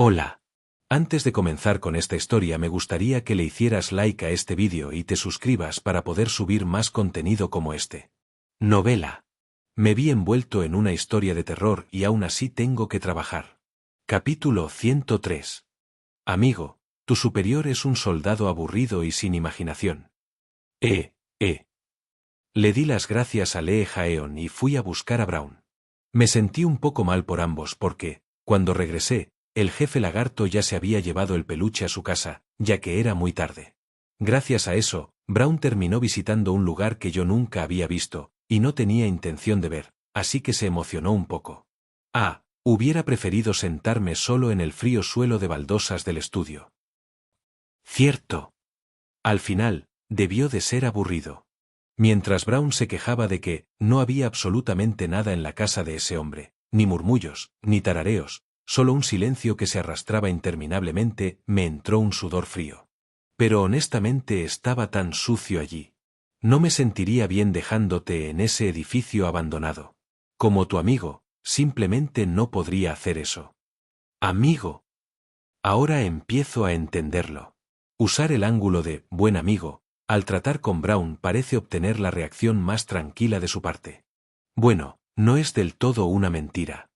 Hola. Antes de comenzar con esta historia me gustaría que le hicieras like a este vídeo y te suscribas para poder subir más contenido como este. Novela. Me vi envuelto en una historia de terror y aún así tengo que trabajar. Capítulo 103. Amigo, tu superior es un soldado aburrido y sin imaginación. Le di las gracias a Lee Jaeon y fui a buscar a Brown. Me sentí un poco mal por ambos porque, cuando regresé, el jefe lagarto ya se había llevado el peluche a su casa, ya que era muy tarde. Gracias a eso, Brown terminó visitando un lugar que yo nunca había visto, y no tenía intención de ver, así que se emocionó un poco. Hubiera preferido sentarme solo en el frío suelo de baldosas del estudio. Cierto. Al final, debió de ser aburrido. Mientras Brown se quejaba de que no había absolutamente nada en la casa de ese hombre, ni murmullos, ni tarareos, solo un silencio que se arrastraba interminablemente, me entró un sudor frío. Pero honestamente estaba tan sucio allí. No me sentiría bien dejándote en ese edificio abandonado. Como tu amigo, simplemente no podría hacer eso. Amigo. Ahora empiezo a entenderlo. Usar el ángulo de buen amigo, al tratar con Brown parece obtener la reacción más tranquila de su parte. Bueno, no es del todo una mentira.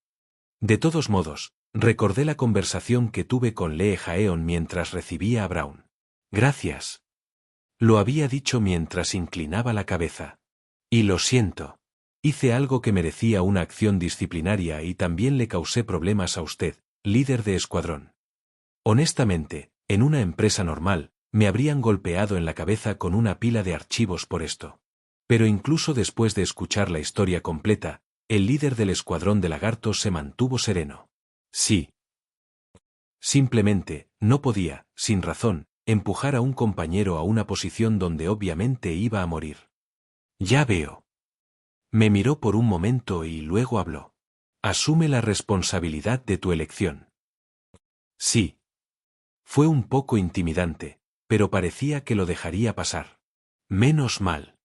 De todos modos, recordé la conversación que tuve con Lee Jaeon mientras recibía a Brown. Gracias. Lo había dicho mientras inclinaba la cabeza. Y lo siento. Hice algo que merecía una acción disciplinaria y también le causé problemas a usted, líder de escuadrón. Honestamente, en una empresa normal, me habrían golpeado en la cabeza con una pila de archivos por esto. Pero incluso después de escuchar la historia completa, el líder del escuadrón de lagartos se mantuvo sereno. Sí. Simplemente, no podía, sin razón, empujar a un compañero a una posición donde obviamente iba a morir. Ya veo. Me miró por un momento y luego habló. Asume la responsabilidad de tu elección. Sí. Fue un poco intimidante, pero parecía que lo dejaría pasar. Menos mal.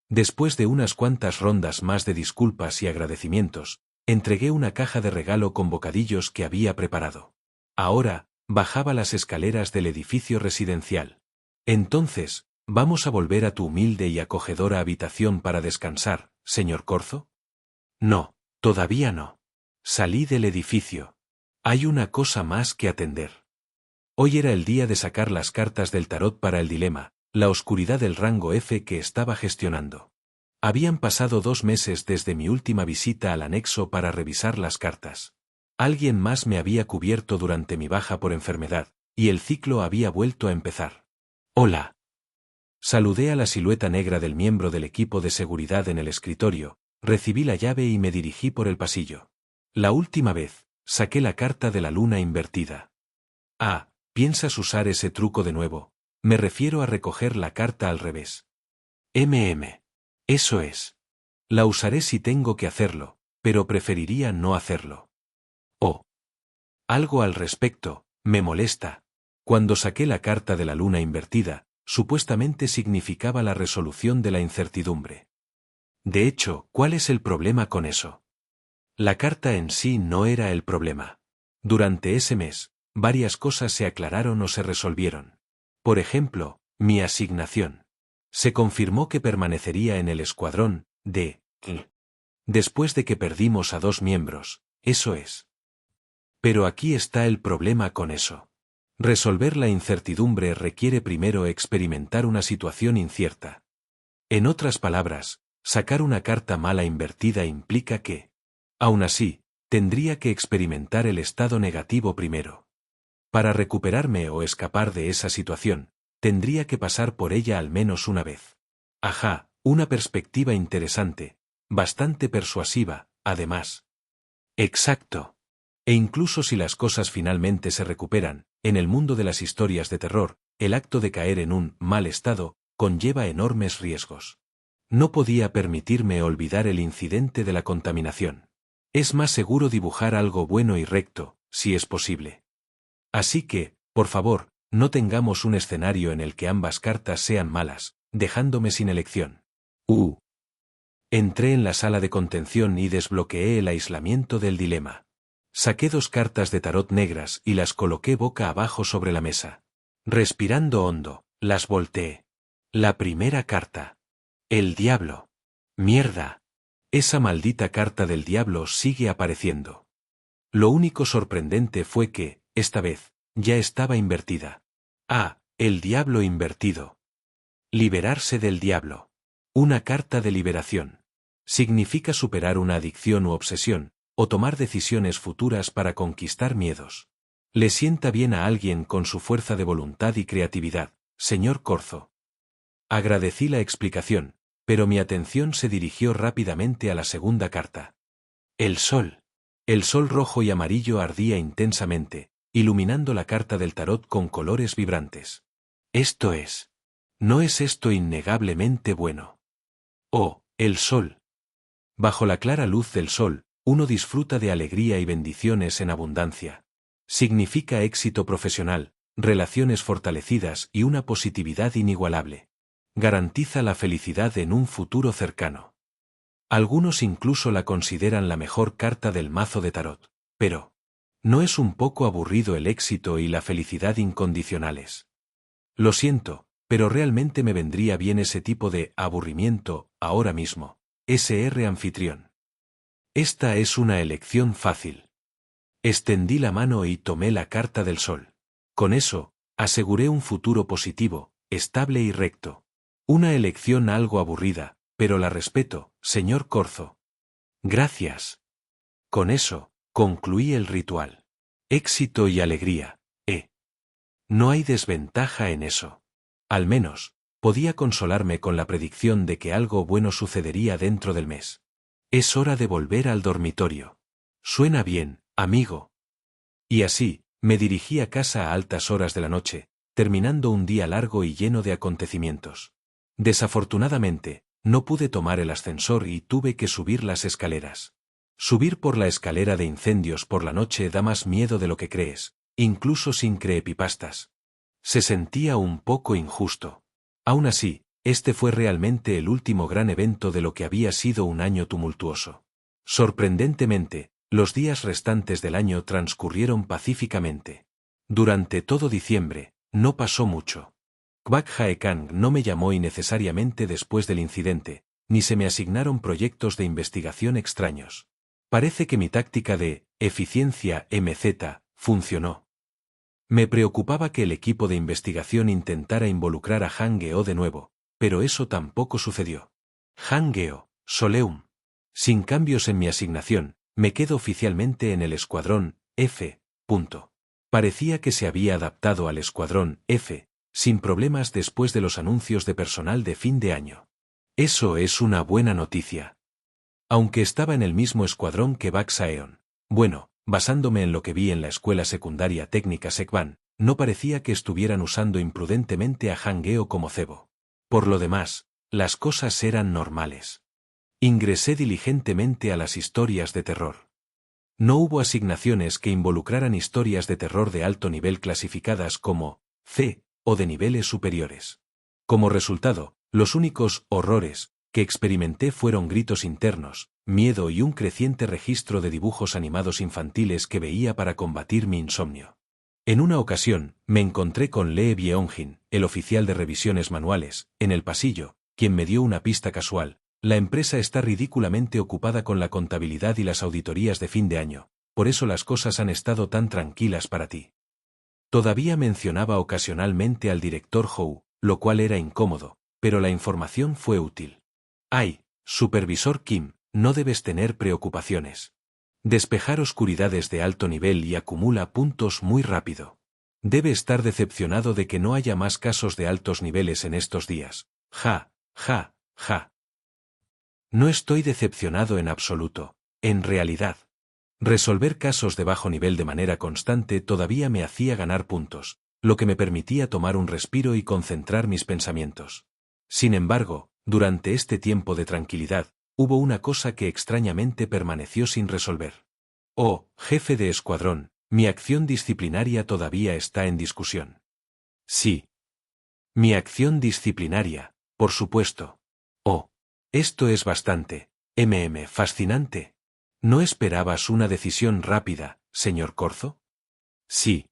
Después de unas cuantas rondas más de disculpas y agradecimientos, entregué una caja de regalo con bocadillos que había preparado. Ahora, bajaba las escaleras del edificio residencial. Entonces, ¿vamos a volver a tu humilde y acogedora habitación para descansar, señor Corzo? No, todavía no. Salí del edificio. Hay una cosa más que atender. Hoy era el día de sacar las cartas del tarot para el dilema, la oscuridad del rango F que estaba gestionando. Habían pasado 2 meses desde mi última visita al anexo para revisar las cartas. Alguien más me había cubierto durante mi baja por enfermedad, y el ciclo había vuelto a empezar. Hola. Saludé a la silueta negra del miembro del equipo de seguridad en el escritorio, recibí la llave y me dirigí por el pasillo. La última vez, saqué la carta de la luna invertida. ¿Piensas usar ese truco de nuevo? Me refiero a recoger la carta al revés. Eso es. La usaré si tengo que hacerlo, pero preferiría no hacerlo. Algo al respecto, me molesta. Cuando saqué la carta de la luna invertida, supuestamente significaba la resolución de la incertidumbre. De hecho, ¿cuál es el problema con eso? La carta en sí no era el problema. Durante ese mes, varias cosas se aclararon o se resolvieron. Por ejemplo, mi asignación. Se confirmó que permanecería en el escuadrón de después de que perdimos a 2 miembros, eso es. Pero aquí está el problema con eso. Resolver la incertidumbre requiere primero experimentar una situación incierta. En otras palabras, sacar una carta mala invertida implica que, aún así, tendría que experimentar el estado negativo primero. Para recuperarme o escapar de esa situación, tendría que pasar por ella al menos una vez. Una perspectiva interesante, bastante persuasiva, además. Exacto. E incluso si las cosas finalmente se recuperan, en el mundo de las historias de terror, el acto de caer en un mal estado conlleva enormes riesgos. No podía permitirme olvidar el incidente de la contaminación. Es más seguro dibujar algo bueno y recto, si es posible. Así que, por favor, no tengamos un escenario en el que ambas cartas sean malas, dejándome sin elección. Entré en la sala de contención y desbloqueé el aislamiento del dilema. Saqué 2 cartas de tarot negras y las coloqué boca abajo sobre la mesa. Respirando hondo, las volteé. La primera carta. El diablo. Mierda. Esa maldita carta del diablo sigue apareciendo. Lo único sorprendente fue que, esta vez, ya estaba invertida. Ah, el diablo invertido. Liberarse del diablo. Una carta de liberación. Significa superar una adicción u obsesión, o tomar decisiones futuras para conquistar miedos. Le sienta bien a alguien con su fuerza de voluntad y creatividad, señor Corzo. Agradecí la explicación, pero mi atención se dirigió rápidamente a la segunda carta. El sol. El sol rojo y amarillo ardía intensamente, iluminando la carta del tarot con colores vibrantes. Esto es. ¿No es esto innegablemente bueno? Oh, el sol. Bajo la clara luz del sol, uno disfruta de alegría y bendiciones en abundancia. Significa éxito profesional, relaciones fortalecidas y una positividad inigualable. Garantiza la felicidad en un futuro cercano. Algunos incluso la consideran la mejor carta del mazo de tarot. Pero, ¿no es un poco aburrido el éxito y la felicidad incondicionales? Lo siento, pero realmente me vendría bien ese tipo de aburrimiento ahora mismo. Sr. Anfitrión. Esta es una elección fácil. Extendí la mano y tomé la carta del sol. Con eso, aseguré un futuro positivo, estable y recto. Una elección algo aburrida, pero la respeto, señor Corzo. Gracias. Con eso, concluí el ritual. Éxito y alegría, No hay desventaja en eso. Al menos, podía consolarme con la predicción de que algo bueno sucedería dentro del mes. Es hora de volver al dormitorio. Suena bien, amigo. Y así, me dirigí a casa a altas horas de la noche, terminando un día largo y lleno de acontecimientos. Desafortunadamente, no pude tomar el ascensor y tuve que subir las escaleras. Subir por la escalera de incendios por la noche da más miedo de lo que crees, incluso sin creepypastas. Se sentía un poco injusto. Aún así, este fue realmente el último gran evento de lo que había sido un año tumultuoso. Sorprendentemente, los días restantes del año transcurrieron pacíficamente. Durante todo diciembre, no pasó mucho. Kwak Hae-kang no me llamó innecesariamente después del incidente, ni se me asignaron proyectos de investigación extraños. Parece que mi táctica de eficiencia MZ funcionó. Me preocupaba que el equipo de investigación intentara involucrar a Han Geo de nuevo, pero eso tampoco sucedió. Han Geo, Soleum. Sin cambios en mi asignación, me quedo oficialmente en el escuadrón F. Parecía que se había adaptado al escuadrón F, sin problemas después de los anuncios de personal de fin de año. Eso es una buena noticia. Aunque estaba en el mismo escuadrón que Bak Saeon. Bueno, basándome en lo que vi en la escuela secundaria técnica Sekban, no parecía que estuvieran usando imprudentemente a Han Geo como cebo. Por lo demás, las cosas eran normales. Ingresé diligentemente a las historias de terror. No hubo asignaciones que involucraran historias de terror de alto nivel clasificadas como C o de niveles superiores. Como resultado, los únicos horrores que experimenté fueron gritos internos, miedo y un creciente registro de dibujos animados infantiles que veía para combatir mi insomnio. En una ocasión, me encontré con Lee Byeonjin, el oficial de revisiones manuales, en el pasillo, quien me dio una pista casual. La empresa está ridículamente ocupada con la contabilidad y las auditorías de fin de año, por eso las cosas han estado tan tranquilas para ti. Todavía mencionaba ocasionalmente al director Howe, lo cual era incómodo, pero la información fue útil. Ay, supervisor Kim, no debes tener preocupaciones. Despejar oscuridades de alto nivel y acumula puntos muy rápido. Debe estar decepcionado de que no haya más casos de altos niveles en estos días. Ja, ja, ja. No estoy decepcionado en absoluto, en realidad. Resolver casos de bajo nivel de manera constante todavía me hacía ganar puntos, lo que me permitía tomar un respiro y concentrar mis pensamientos. Sin embargo, durante este tiempo de tranquilidad, hubo una cosa que extrañamente permaneció sin resolver. Oh, jefe de escuadrón, mi acción disciplinaria todavía está en discusión. Sí. Mi acción disciplinaria, por supuesto. Oh. Esto es bastante, fascinante. No esperabas una decisión rápida, señor Corzo? Sí.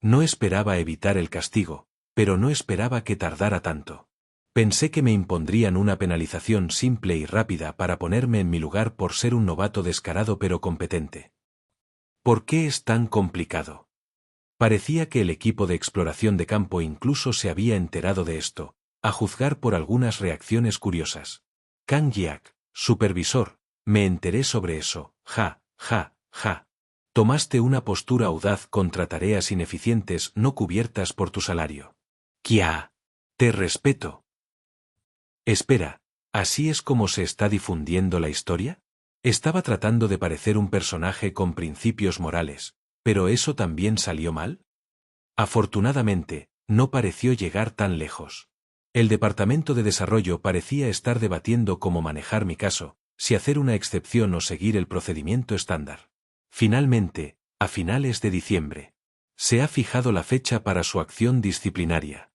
No esperaba evitar el castigo, pero no esperaba que tardara tanto. Pensé que me impondrían una penalización simple y rápida para ponerme en mi lugar por ser un novato descarado pero competente. ¿Por qué es tan complicado? Parecía que el equipo de exploración de campo incluso se había enterado de esto, a juzgar por algunas reacciones curiosas. Kang Yak, supervisor, me enteré sobre eso, ja, ja, ja. Tomaste una postura audaz contra tareas ineficientes no cubiertas por tu salario. Kia. Te respeto. Espera, ¿así es como se está difundiendo la historia? Estaba tratando de parecer un personaje con principios morales, ¿pero eso también salió mal? Afortunadamente, no pareció llegar tan lejos. El Departamento de Desarrollo parecía estar debatiendo cómo manejar mi caso, si hacer una excepción o seguir el procedimiento estándar. Finalmente, a finales de diciembre, se ha fijado la fecha para su acción disciplinaria.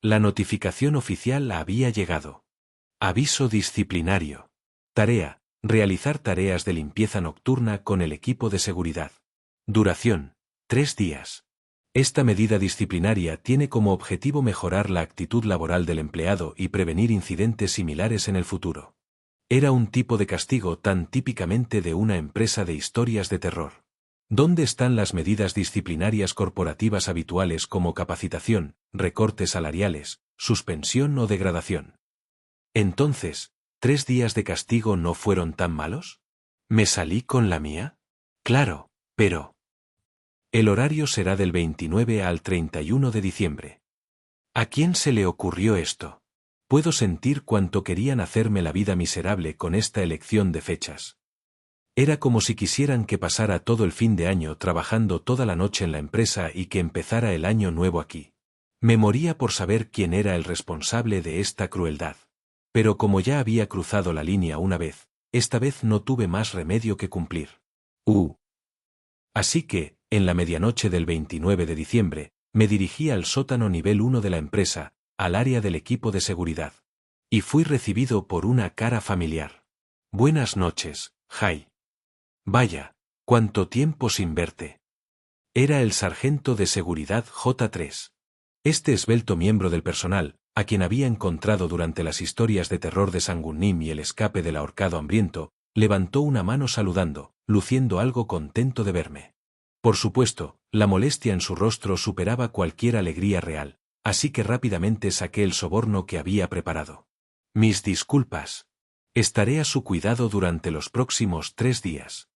La notificación oficial había llegado. Aviso disciplinario. Tarea: realizar tareas de limpieza nocturna con el equipo de seguridad. Duración: 3 días. Esta medida disciplinaria tiene como objetivo mejorar la actitud laboral del empleado y prevenir incidentes similares en el futuro. Era un tipo de castigo tan típicamente de una empresa de historias de terror. ¿Dónde están las medidas disciplinarias corporativas habituales como capacitación, recortes salariales, suspensión o degradación? Entonces, ¿3 días de castigo no fueron tan malos? ¿Me salí con la mía? Claro, pero... El horario será del 29 al 31 de diciembre. ¿A quién se le ocurrió esto? Puedo sentir cuánto querían hacerme la vida miserable con esta elección de fechas. Era como si quisieran que pasara todo el fin de año trabajando toda la noche en la empresa y que empezara el año nuevo aquí. Me moría por saber quién era el responsable de esta crueldad. Pero como ya había cruzado la línea una vez, esta vez no tuve más remedio que cumplir. Así que, en la medianoche del 29 de diciembre, me dirigí al sótano nivel 1 de la empresa, al área del equipo de seguridad. Y fui recibido por una cara familiar. Buenas noches, Jai. Vaya, cuánto tiempo sin verte. Era el sargento de seguridad J3. Este esbelto miembro del personal, a quien había encontrado durante las historias de terror de Sangunim y el escape del ahorcado hambriento, levantó una mano saludando, luciendo algo contento de verme. Por supuesto, la molestia en su rostro superaba cualquier alegría real, así que rápidamente saqué el soborno que había preparado. Mis disculpas. Estaré a su cuidado durante los próximos 3 días.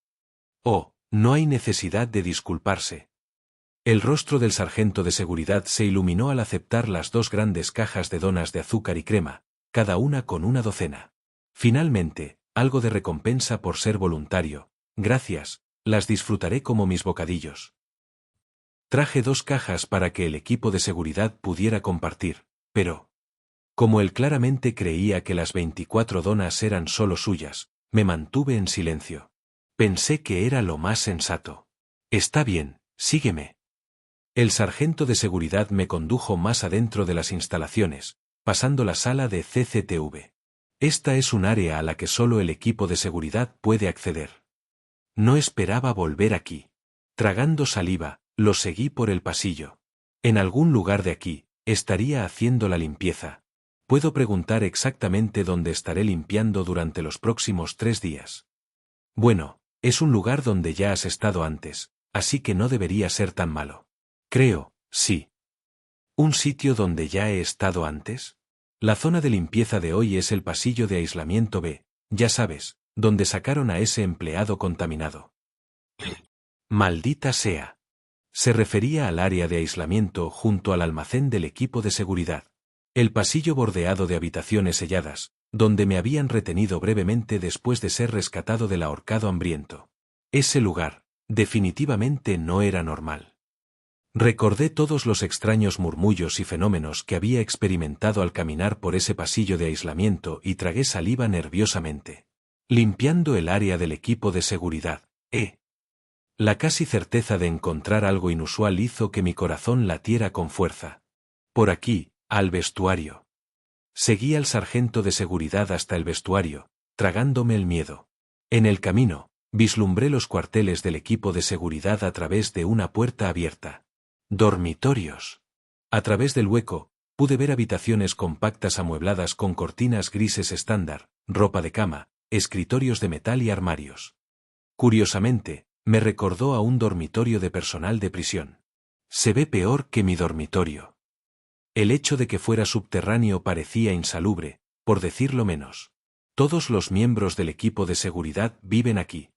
Oh, no hay necesidad de disculparse. El rostro del sargento de seguridad se iluminó al aceptar las 2 grandes cajas de donas de azúcar y crema, cada una con una docena. Finalmente, algo de recompensa por ser voluntario. Gracias, las disfrutaré como mis bocadillos. Traje 2 cajas para que el equipo de seguridad pudiera compartir, pero... Como él claramente creía que las 24 donas eran solo suyas, me mantuve en silencio. Pensé que era lo más sensato. Está bien, sígueme. El sargento de seguridad me condujo más adentro de las instalaciones, pasando la sala de CCTV. Esta es un área a la que solo el equipo de seguridad puede acceder. No esperaba volver aquí. Tragando saliva, lo seguí por el pasillo. En algún lugar de aquí, estaría haciendo la limpieza. Puedo preguntar exactamente dónde estaré limpiando durante los próximos 3 días. Bueno, es un lugar donde ya has estado antes, así que no debería ser tan malo. Creo, sí. ¿Un sitio donde ya he estado antes? La zona de limpieza de hoy es el pasillo de aislamiento B, ya sabes, donde sacaron a ese empleado contaminado. Maldita sea. Se refería al área de aislamiento junto al almacén del equipo de seguridad. El pasillo bordeado de habitaciones selladas, donde me habían retenido brevemente después de ser rescatado del ahorcado hambriento. Ese lugar, definitivamente no era normal. Recordé todos los extraños murmullos y fenómenos que había experimentado al caminar por ese pasillo de aislamiento y tragué saliva nerviosamente. Limpiando el área del equipo de seguridad, La casi certeza de encontrar algo inusual hizo que mi corazón latiera con fuerza. Por aquí, al vestuario. Seguí al sargento de seguridad hasta el vestuario, tragándome el miedo. En el camino, Vislumbré los cuarteles del equipo de seguridad a través de una puerta abierta. Dormitorios. A través del hueco, pude ver habitaciones compactas amuebladas con cortinas grises estándar, ropa de cama, escritorios de metal y armarios. Curiosamente, me recordó a un dormitorio de personal de prisión. Se ve peor que mi dormitorio. El hecho de que fuera subterráneo parecía insalubre, por decirlo menos. Todos los miembros del equipo de seguridad viven aquí.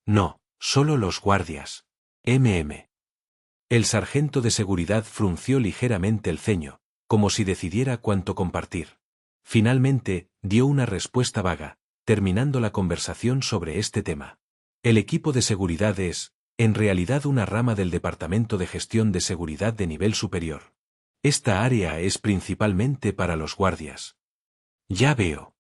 No, solo los guardias. El sargento de seguridad frunció ligeramente el ceño, como si decidiera cuánto compartir. Finalmente, dio una respuesta vaga, terminando la conversación sobre este tema. El equipo de seguridad es, en realidad, una rama del Departamento de Gestión de Seguridad de nivel superior. Esta área es principalmente para los guardias. Ya veo.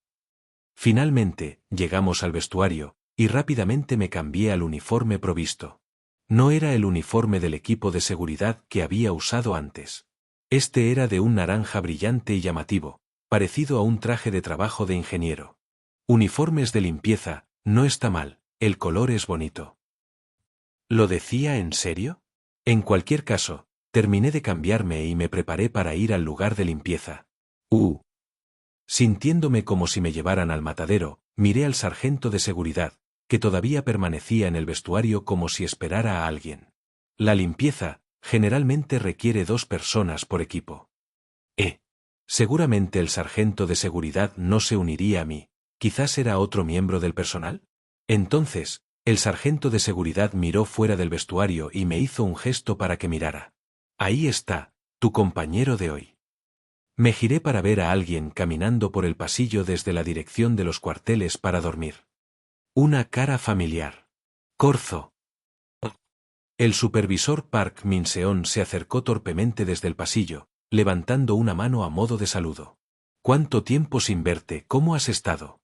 Finalmente, llegamos al vestuario, y rápidamente me cambié al uniforme provisto. No era el uniforme del equipo de seguridad que había usado antes. Este era de un naranja brillante y llamativo, parecido a un traje de trabajo de ingeniero. Uniformes de limpieza, no está mal, el color es bonito. ¿Lo decía en serio? En cualquier caso, terminé de cambiarme y me preparé para ir al lugar de limpieza. Sintiéndome como si me llevaran al matadero, miré al sargento de seguridad, que todavía permanecía en el vestuario como si esperara a alguien. La limpieza, generalmente requiere 2 personas por equipo. Seguramente el sargento de seguridad no se uniría a mí, quizás era otro miembro del personal. Entonces, el sargento de seguridad miró fuera del vestuario y me hizo un gesto para que mirara. Ahí está, tu compañero de hoy. Me giré para ver a alguien caminando por el pasillo desde la dirección de los cuarteles para dormir. Una cara familiar. Corzo. El supervisor Park Min-seon se acercó torpemente desde el pasillo, levantando una mano a modo de saludo. ¿Cuánto tiempo sin verte? ¿Cómo has estado?